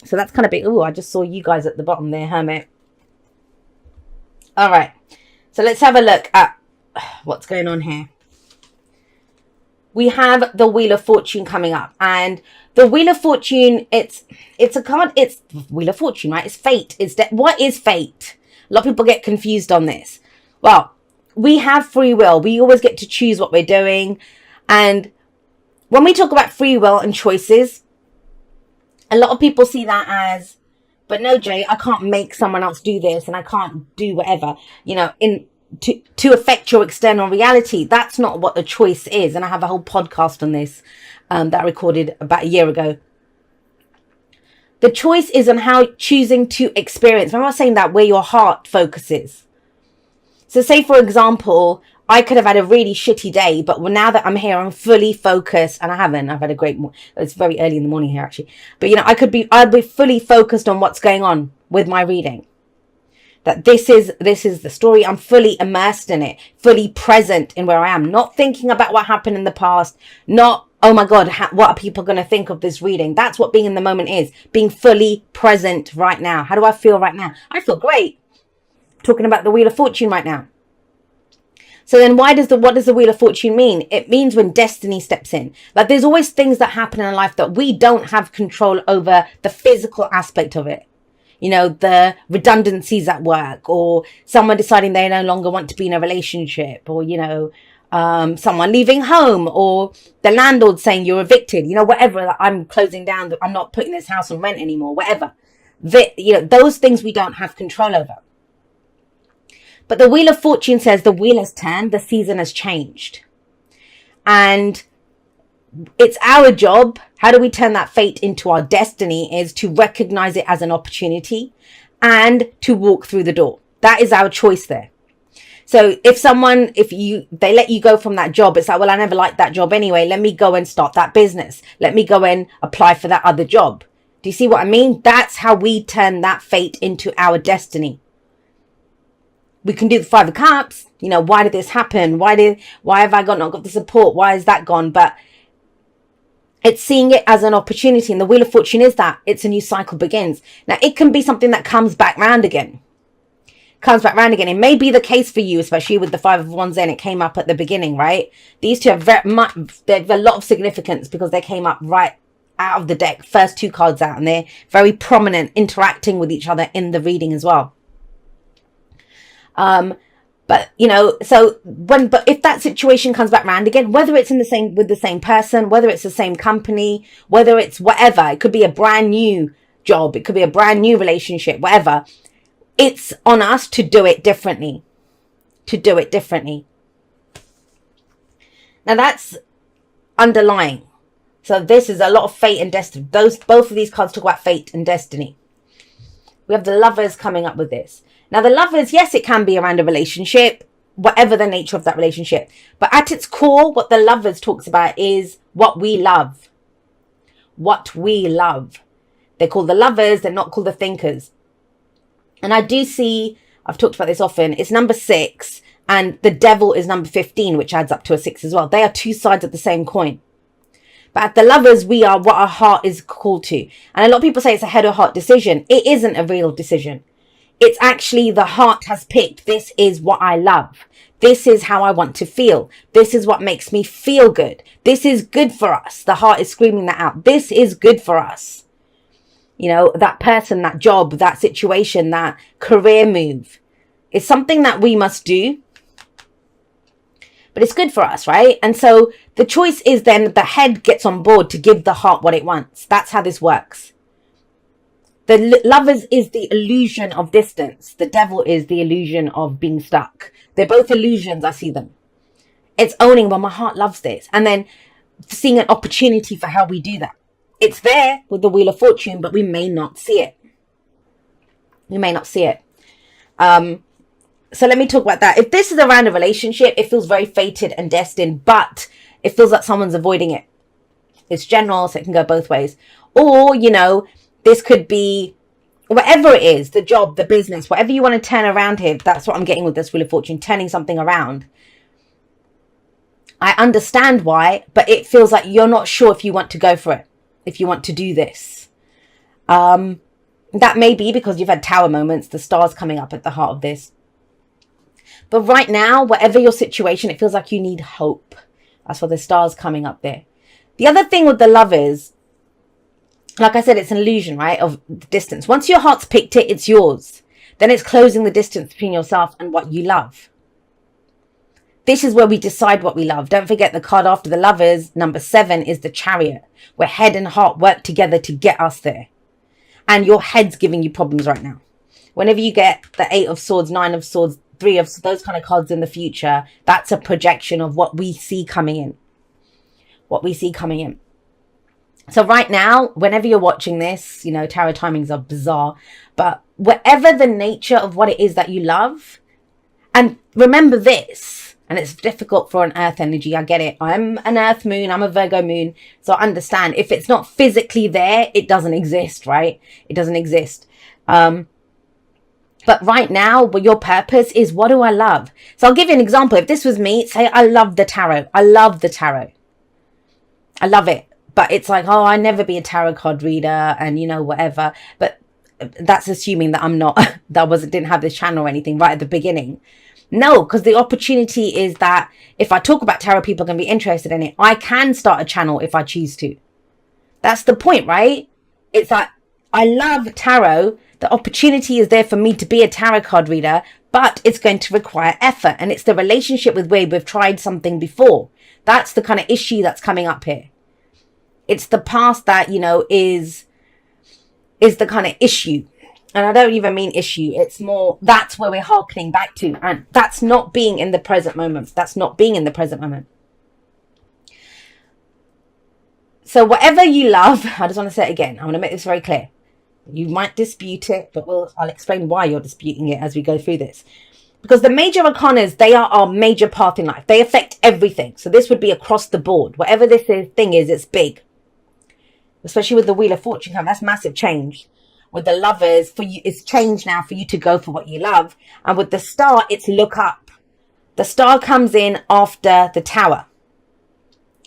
So that's kind of big. Oh, I just saw you guys at the bottom there, Hermit. All right. So let's have a look at what's going on here. We have the Wheel of Fortune coming up, and the Wheel of Fortune, it's a card. It's Wheel of Fortune, right? It's fate. What is fate? A lot of people get confused on this. Well, we have free will. We always get to choose what we're doing. And when we talk about free will and choices, a lot of people see that as, but no, Jay, I can't make someone else do this, and I can't do whatever, to affect your external reality. That's not what the choice is. And I have a whole podcast on this that I recorded about a year ago. The choice is on how choosing to experience. Remember I was saying that where your heart focuses. So say, for example, I could have had a really shitty day, but now that I'm here, I'm fully focused, and I've had a great, it's very early in the morning here actually, but I'd be fully focused on what's going on with my reading. That this is the story. I'm fully immersed in it, fully present in where I am, not thinking about what happened in the past, not, oh my God, what are people going to think of this reading? That's what being in the moment is, being fully present right now. How do I feel right now? I feel great. Talking about the Wheel of Fortune right now. So then what does the Wheel of Fortune mean? It means when destiny steps in. Like there's always things that happen in life that we don't have control over the physical aspect of it. The redundancies at work, or someone deciding they no longer want to be in a relationship, or, someone leaving home, or the landlord saying you're evicted, whatever, I'm closing down, I'm not putting this house on rent anymore, whatever. Those things we don't have control over. But the Wheel of Fortune says the wheel has turned, the season has changed. And it's our job. How do we turn that fate into our destiny? Is to recognize it as an opportunity and to walk through the door. That is our choice there. So if they let you go from that job, it's like, well, I never liked that job anyway. Let me go and start that business. Let me go and apply for that other job. Do you see what I mean? That's how we turn that fate into our destiny. We can do the Five of Cups. Why did this happen? Why have I not got the support? Why is that gone? But it's seeing it as an opportunity. And the Wheel of Fortune is that. It's a new cycle begins. Now, it can be something that comes back round again. It may be the case for you, especially with the Five of Wands and it came up at the beginning, right? These two have they have a lot of significance because they came up right out of the deck. First two cards out, and they're very prominent, interacting with each other in the reading as well. But if that situation comes back round again, whether it's with the same person, whether it's the same company, whether it's whatever, it could be a brand new job, it could be a brand new relationship, whatever. It's on us to do it differently. Now that's underlying. So this is a lot of fate and destiny. Both of these cards talk about fate and destiny. We have the Lovers coming up with this. Now, the Lovers, yes, it can be around a relationship, whatever the nature of that relationship. But at its core, what the Lovers talks about is what we love. What we love. They're called the Lovers. They're not called the Thinkers. And I do see, I've talked about this often, it's number 6. And the Devil is number 15, which adds up to a 6 as well. They are two sides of the same coin. But at the Lovers, we are what our heart is called to. And a lot of people say it's a head or heart decision. It isn't a real decision. It's actually the heart has picked, this is what I love. This is how I want to feel. This is what makes me feel good. This is good for us. The heart is screaming that out. This is good for us. That person, that job, that situation, that career move. It's something that we must do. But it's good for us, right? And so the choice is then the head gets on board to give the heart what it wants. That's how this works. The Lovers is the illusion of distance. The Devil is the illusion of being stuck. They're both illusions. I see them. It's owning, well, my heart loves this. And then seeing an opportunity for how we do that. It's there with the Wheel of Fortune, but we may not see it. So let me talk about that. If this is around a relationship, it feels very fated and destined, but it feels like someone's avoiding it. It's general, so it can go both ways. Or, this could be whatever it is, the job, the business, whatever you want to turn around here. That's what I'm getting with this Wheel of Fortune, turning something around. I understand why, but it feels like you're not sure if you want to go for it, if you want to do this. That may be because you've had tower moments, the stars coming up at the heart of this. But right now, whatever your situation, it feels like you need hope. That's why the stars coming up there. The other thing with the Lovers, like I said, it's an illusion, right, of the distance. Once your heart's picked it, it's yours. Then it's closing the distance between yourself and what you love. This is where we decide what we love. Don't forget the card after the Lovers, number 7, is the Chariot, where head and heart work together to get us there. And your head's giving you problems right now. Whenever you get the 8 of Swords, 9 of Swords, 3 of those kind of cards in the future, that's a projection of what we see coming in. What we see coming in. So right now, whenever you're watching this, you know, tarot timings are bizarre, but whatever the nature of what it is that you love, and remember this, and it's difficult for an earth energy, I get it. I'm an earth moon, I'm a Virgo moon, so I understand. If it's not physically there, it doesn't exist, right? It doesn't exist. But right now, your purpose is, what do I love? So I'll give you an example. If this was me, say I love the tarot. I love the tarot. I love it. But it's like, oh, I never be a tarot card reader and, you know, whatever. But that's assuming that I'm not, didn't have this channel or anything right at the beginning. No, because the opportunity is that if I talk about tarot, people are going to be interested in it. I can start a channel if I choose to. That's the point, right? It's like, I love tarot. The opportunity is there for me to be a tarot card reader, but it's going to require effort. And it's the relationship with where we've tried something before. That's the kind of issue that's coming up here. It's the past that, you know, is the kind of issue. And I don't even mean issue. It's more, that's where we're hearkening back to. And that's not being in the present moment. That's not being in the present moment. So whatever you love, I just want to say it again. I want to make this very clear. You might dispute it, but I'll explain why you're disputing it as we go through this. Because the major arcanas, they are our major path in life. They affect everything. So this would be across the board. Whatever this thing is, it's big. Especially with the Wheel of Fortune, that's massive change. With the Lovers, for you, it's change now for you to go for what you love. And with the Star, it's look up. The Star comes in after the Tower.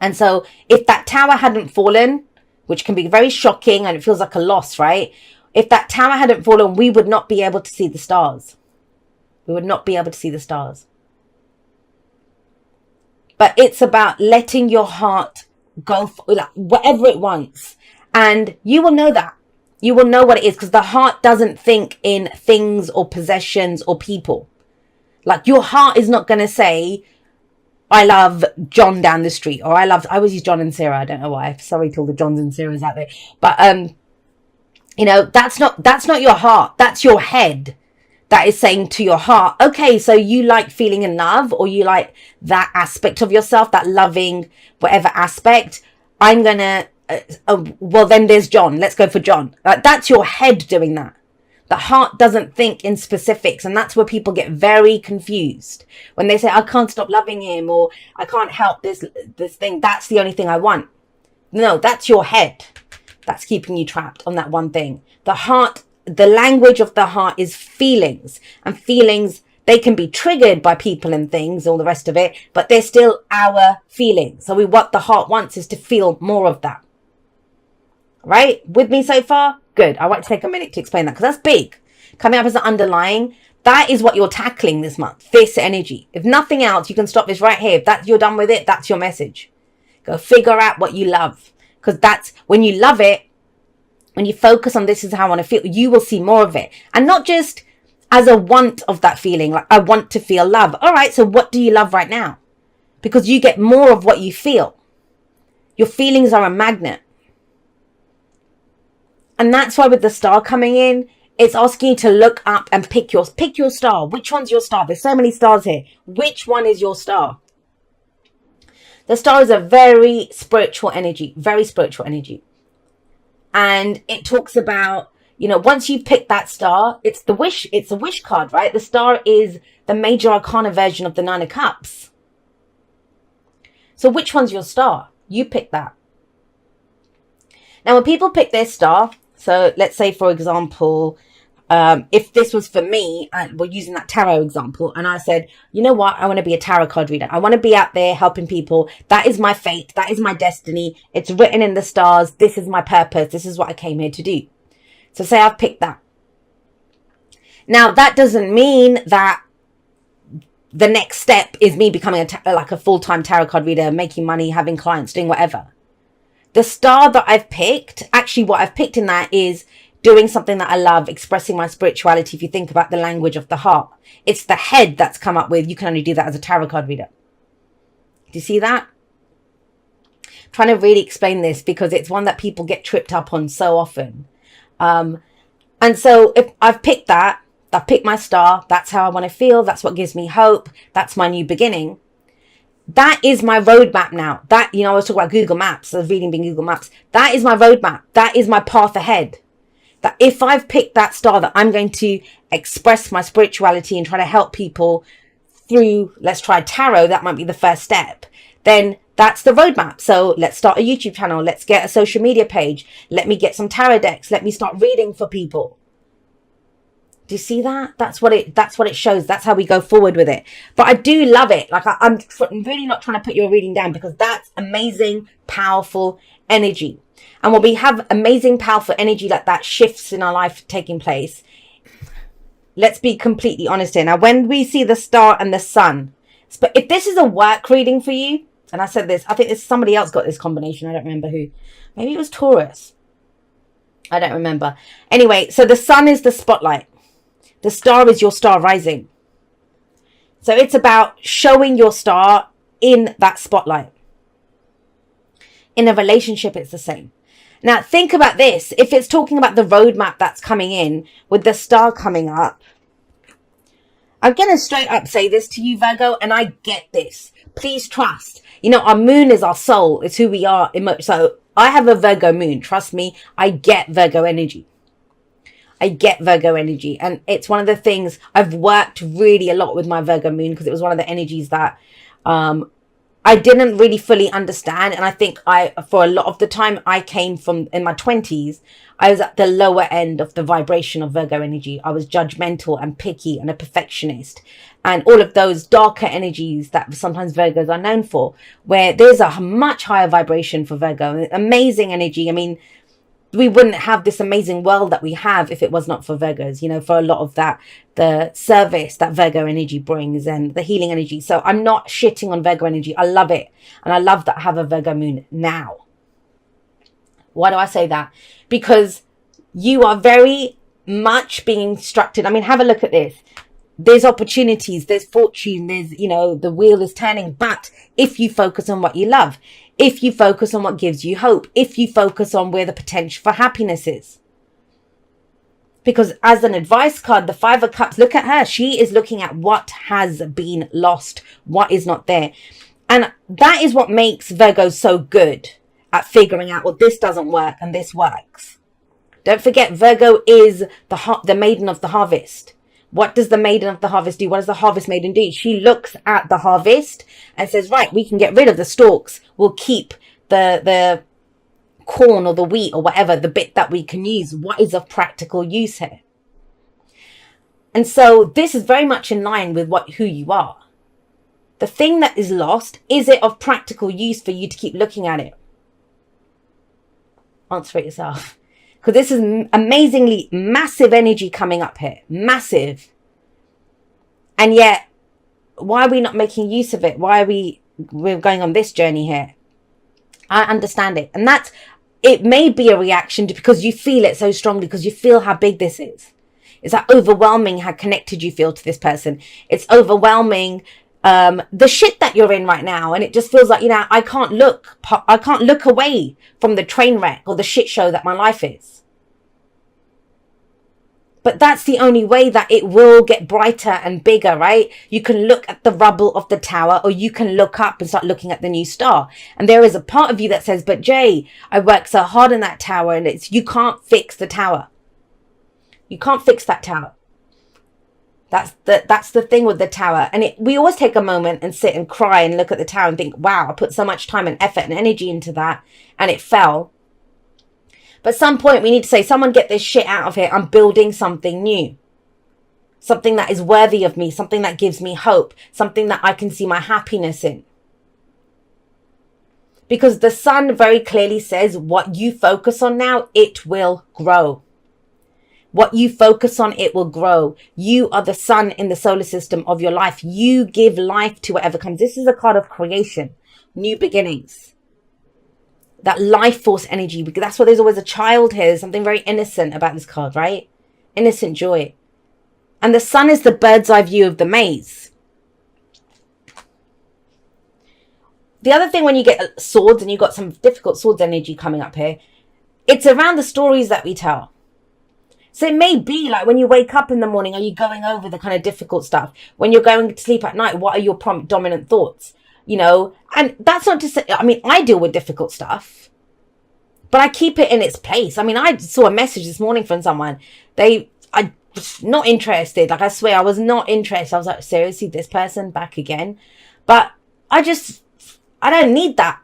And so if that Tower hadn't fallen, which can be very shocking and it feels like a loss, right? If that tower hadn't fallen, we would not be able to see the stars. We would not be able to see the stars. But it's about letting your heart go for like, whatever it wants. And you will know that. You will know what it is because the heart doesn't think in things or possessions or people. Like your heart is not going to say, I love John down the street, or I always use John and Sarah. I don't know why. Sorry to all the Johns and Sarahs out there. But, you know, that's not your heart. That's your head that is saying to your heart, okay, so you like feeling in love, or you like that aspect of yourself, that loving, whatever aspect. I'm going to, well, then there's John. Let's go for John. That's your head doing that. The heart doesn't think in specifics. And that's where people get very confused. When they say, I can't stop loving him, or I can't help this thing. That's the only thing I want. No, that's your head. That's keeping you trapped on that one thing. The heart, the language of the heart is feelings. And feelings, they can be triggered by people and things, all the rest of it. But they're still our feelings. So what the heart wants is to feel more of that. Right? With me so far? Good. I want to take a minute to explain that because that's big. Coming up as an underlying, that is what you're tackling this month. This energy. If nothing else, you can stop this right here. If you're done with it, that's your message. Go figure out what you love. Because that's when you love it, when you focus on this is how I want to feel, you will see more of it. And not just as a want of that feeling. Like I want to feel love. All right. So what do you love right now? Because you get more of what you feel. Your feelings are a magnet. And that's why with the star coming in, it's asking you to look up and pick your star. Which one's your star? There's so many stars here. Which one is your star? The star is a very spiritual energy, very spiritual energy. And it talks about, you know, once you pick that star, it's a wish card, right? The star is the major arcana version of the 9 of Cups. So which one's your star? You pick that. Now, when people pick their star, so let's say, for example, if this was for me, and we're using that tarot example, and I said, you know what, I want to be a tarot card reader. I want to be out there helping people. That is my fate. That is my destiny. It's written in the stars. This is my purpose. This is what I came here to do. So say I've picked that. Now, that doesn't mean that the next step is me becoming like a full-time tarot card reader, making money, having clients, doing whatever. The star that I've picked, actually what I've picked in that is doing something that I love, expressing my spirituality. If you think about the language of the heart, it's the head that's come up with, you can only do that as a tarot card reader. Do you see that? I'm trying to really explain this because it's one that people get tripped up on so often. And so if I've picked that, I've picked my star, that's how I want to feel, that's what gives me hope, that's my new beginning. That is my roadmap now. That, I was talking about Google Maps, the reading being Google Maps. That is my roadmap. That is my path ahead. That if I've picked that star that I'm going to express my spirituality and try to help people through, let's try tarot, that might be the first step, then that's the roadmap. So let's start a YouTube channel. Let's get a social media page. Let me get some tarot decks. Let me start reading for people. Do you see that? That's what it shows. That's how we go forward with it. But I do love it. Like I'm really not trying to put your reading down because that's amazing, powerful energy. And when we have amazing, powerful energy like that shifts in our life taking place, let's be completely honest here. Now, when we see the star and the sun, but if this is a work reading for you, and I said this, I think somebody else got this combination. I don't remember who. Maybe it was Taurus. I don't remember. Anyway, so the sun is the spotlight. The star is your star rising. So it's about showing your star in that spotlight. In a relationship, it's the same. Now, think about this. If it's talking about the roadmap that's coming in with the star coming up, I'm going to straight up say this to you, Virgo, and I get this. Please trust. Our moon is our soul. It's who we are. So I have a Virgo moon. Trust me, I get Virgo energy. And it's one of the things I've worked really a lot with my Virgo moon because it was one of the energies that I didn't really fully understand. And I think for a lot of the time I came from in my 20s, I was at the lower end of the vibration of Virgo energy. I was judgmental and picky and a perfectionist and all of those darker energies that sometimes Virgos are known for, where there's a much higher vibration for Virgo, amazing energy. I mean, we wouldn't have this amazing world that we have if it was not for Virgos, for a lot of that, the service that Virgo energy brings and the healing energy. So I'm not shitting on Virgo energy. I love it. And I love that I have a Virgo moon now. Why do I say that? Because you are very much being instructed. I mean, have a look at this. There's opportunities, there's fortune, there's, the wheel is turning. But if you focus on what you love, if you focus on what gives you hope, if you focus on where the potential for happiness is. Because as an advice card, the Five of Cups, look at her. She is looking at what has been lost, what is not there. And that is what makes Virgo so good at figuring out, well, this doesn't work and this works. Don't forget, Virgo is the maiden of the harvest. What does the maiden of the harvest do? What does the harvest maiden do? She looks at the harvest and says, right, we can get rid of the stalks. We'll keep the corn or the wheat or whatever, the bit that we can use. What is of practical use here? And so this is very much in line with who you are. The thing that is lost, is it of practical use for you to keep looking at it? Answer it yourself. Because this is amazingly massive energy coming up here. Massive. And yet, why are we not making use of it? Why are we're going on this journey here? I understand it. And it may be a reaction because you feel it so strongly, because you feel how big this is. It's that overwhelming how connected you feel to this person. It's overwhelming the shit that you're in right now, and it just feels like, I can't look away from the train wreck or the shit show that my life is. But that's the only way that it will get brighter and bigger, right? You can look at the rubble of the tower, or you can look up and start looking at the new star. And there is a part of you that says, but Jay, I worked so hard in that tower, and you can't fix the tower. You can't fix that tower. That's the thing with the tower. And we always take a moment and sit and cry and look at the tower and think, wow, I put so much time and effort and energy into that and it fell. But at some point we need to say, someone get this shit out of here. I'm building something new. Something that is worthy of me. Something that gives me hope. Something that I can see my happiness in. Because the sun very clearly says what you focus on now, it will grow. What you focus on, it will grow. You are the sun in the solar system of your life. You give life to whatever comes. This is a card of creation, new beginnings, that life force energy, because that's why there's always a child here. There's something very innocent about this card, right? Innocent joy. And the sun is the bird's eye view of the maze. The other thing, when you get swords and you've got some difficult swords energy coming up here, it's around the stories that we tell. So it may be like when you wake up in the morning, are you going over the kind of difficult stuff? When you're going to sleep at night, what are your dominant thoughts? You know, and that's not to say, I mean, I deal with difficult stuff, but I keep it in its place. I mean, I saw a message this morning from someone. I was not interested. Like, I swear I was not interested. I was like, seriously, this person back again? But I don't need that.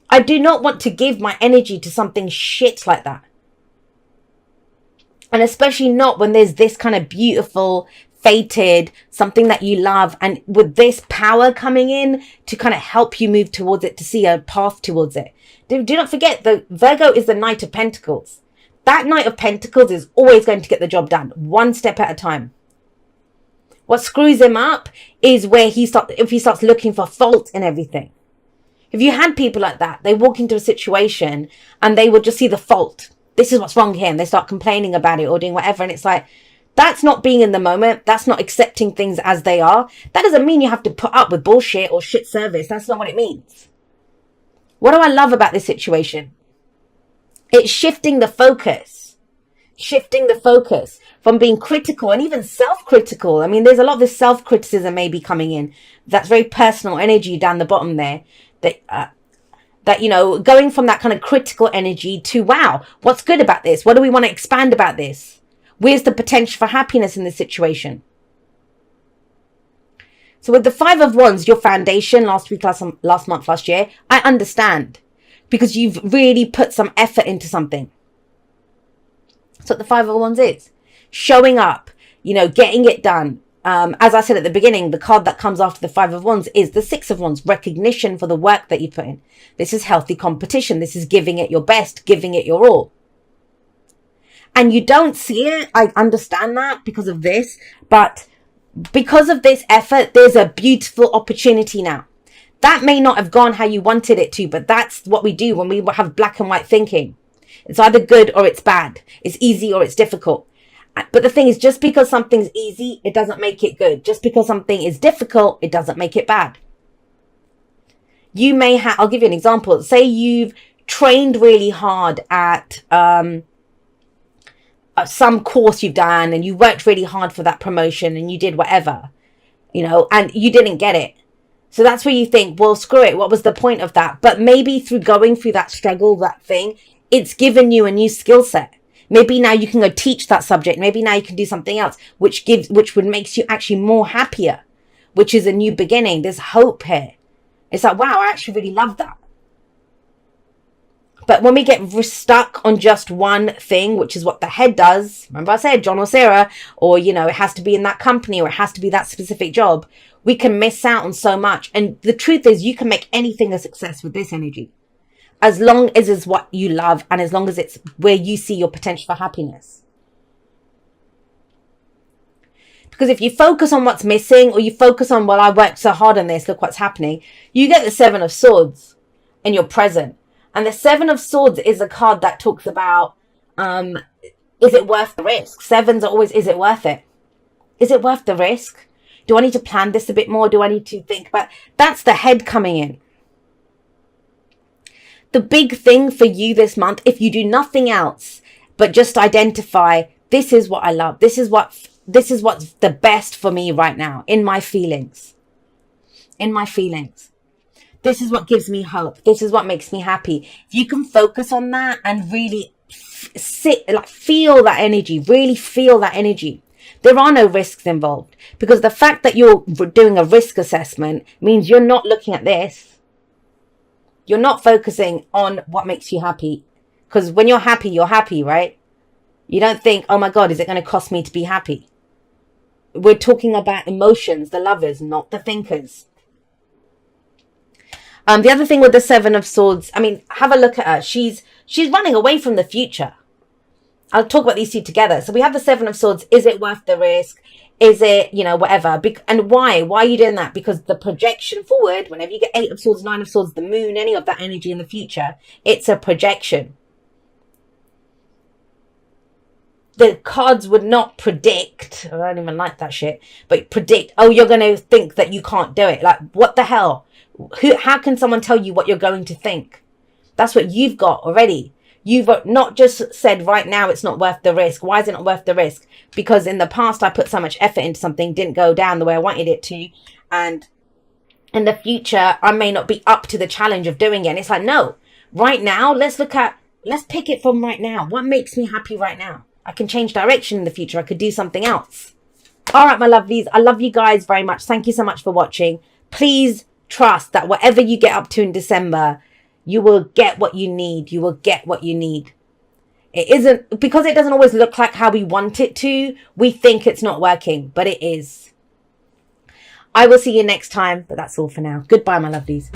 I do not want to give my energy to something shit like that. And especially not when there's this kind of beautiful, fated, something that you love. And with this power coming in to kind of help you move towards it, to see a path towards it. Do not forget, the Virgo is the Knight of Pentacles. That Knight of Pentacles is always going to get the job done, one step at a time. What screws him up is where if he starts looking for fault in everything. If you had people like that, they walk into a situation and they would just see the fault. This is what's wrong here. And they start complaining about it or doing whatever. And it's like, that's not being in the moment. That's not accepting things as they are. That doesn't mean you have to put up with bullshit or shit service. That's not what it means. What do I love about this situation? It's shifting the focus. Shifting the focus from being critical and even self-critical. I mean, there's a lot of this self-criticism maybe coming in. That's very personal energy down the bottom there. That, you know, going from that kind of critical energy to, wow, what's good about this? What do we want to expand about this? Where's the potential for happiness in this situation? So with the Five of Wands, your foundation last month, last year, I understand, because you've really put some effort into something. That's what the Five of Wands is. Showing up, you know, getting it done. As I said at the beginning, the card that comes after the Five of Wands is the Six of Wands, recognition for the work that you put in. This is healthy competition. This is giving it your best, giving it your all. And you don't see it. I understand that because of this, but because of this effort, there's a beautiful opportunity now. That may not have gone how you wanted it to, but that's what we do when we have black and white thinking. It's either good or it's bad. It's easy or it's difficult. But the thing is, just because something's easy, it doesn't make it good. Just because something is difficult, it doesn't make it bad. You may have, I'll give you an example. Say you've trained really hard at some course you've done, and you worked really hard for that promotion and you did whatever, you know, and you didn't get it. So that's where you think, well, screw it. What was the point of that? But maybe through going through that struggle, that thing, it's given you a new skill set. Maybe now you can go teach that subject. Maybe now you can do something else, which would makes you actually more happier, which is a new beginning. There's hope here. It's like, wow, I actually really love that. But when we get stuck on just one thing, which is what the head does, remember I said John or Sarah, or, you know, it has to be in that company or it has to be that specific job, we can miss out on so much. And the truth is, you can make anything a success with this energy, as long as it's what you love and as long as it's where you see your potential for happiness. Because if you focus on what's missing, or you focus on, well, I worked so hard on this, look what's happening, you get the Seven of Swords in your present. And the Seven of Swords is a card that talks about, is it worth the risk? Sevens are always, is it worth it? Is it worth the risk? Do I need to plan this a bit more? Do I need to think about, that's the head coming in. The big thing for you this month, if you do nothing else, but just identify, this is what I love. This is what's the best for me right now in my feelings. In my feelings. This is what gives me hope. This is what makes me happy. If you can focus on that and really feel that energy, really feel that energy. There are no risks involved, because the fact that you're doing a risk assessment means you're not looking at this. You're not focusing on what makes you happy, because when you're happy, right? You don't think, oh my God, is it going to cost me to be happy? We're talking about emotions, the lovers, not the thinkers. The other thing with the Seven of Swords, I mean, have a look at her. She's running away from the future. I'll talk about these two together. So we have the Seven of Swords. Is it worth the risk? Is it, you know, whatever? And why? Why are you doing that? Because the projection forward, whenever you get Eight of Swords, Nine of Swords, the moon, any of that energy in the future, it's a projection. The cards would not predict, I don't even like that shit, but predict, oh, you're going to think that you can't do it. Like, what the hell? How can someone tell you what you're going to think? That's what you've got already. You've not just said right now it's not worth the risk. Why is it not worth the risk? Because in the past I put so much effort into something, didn't go down the way I wanted it to. And in the future, I may not be up to the challenge of doing it. And it's like, no, right now, let's pick it from right now. What makes me happy right now? I can change direction in the future. I could do something else. All right, my lovelies. I love you guys very much. Thank you so much for watching. Please trust that whatever you get up to in December, you will get what you need. You will get what you need. It isn't, because it doesn't always look like how we want it to, we think it's not working, but it is. I will see you next time, but that's all for now. Goodbye, my lovelies.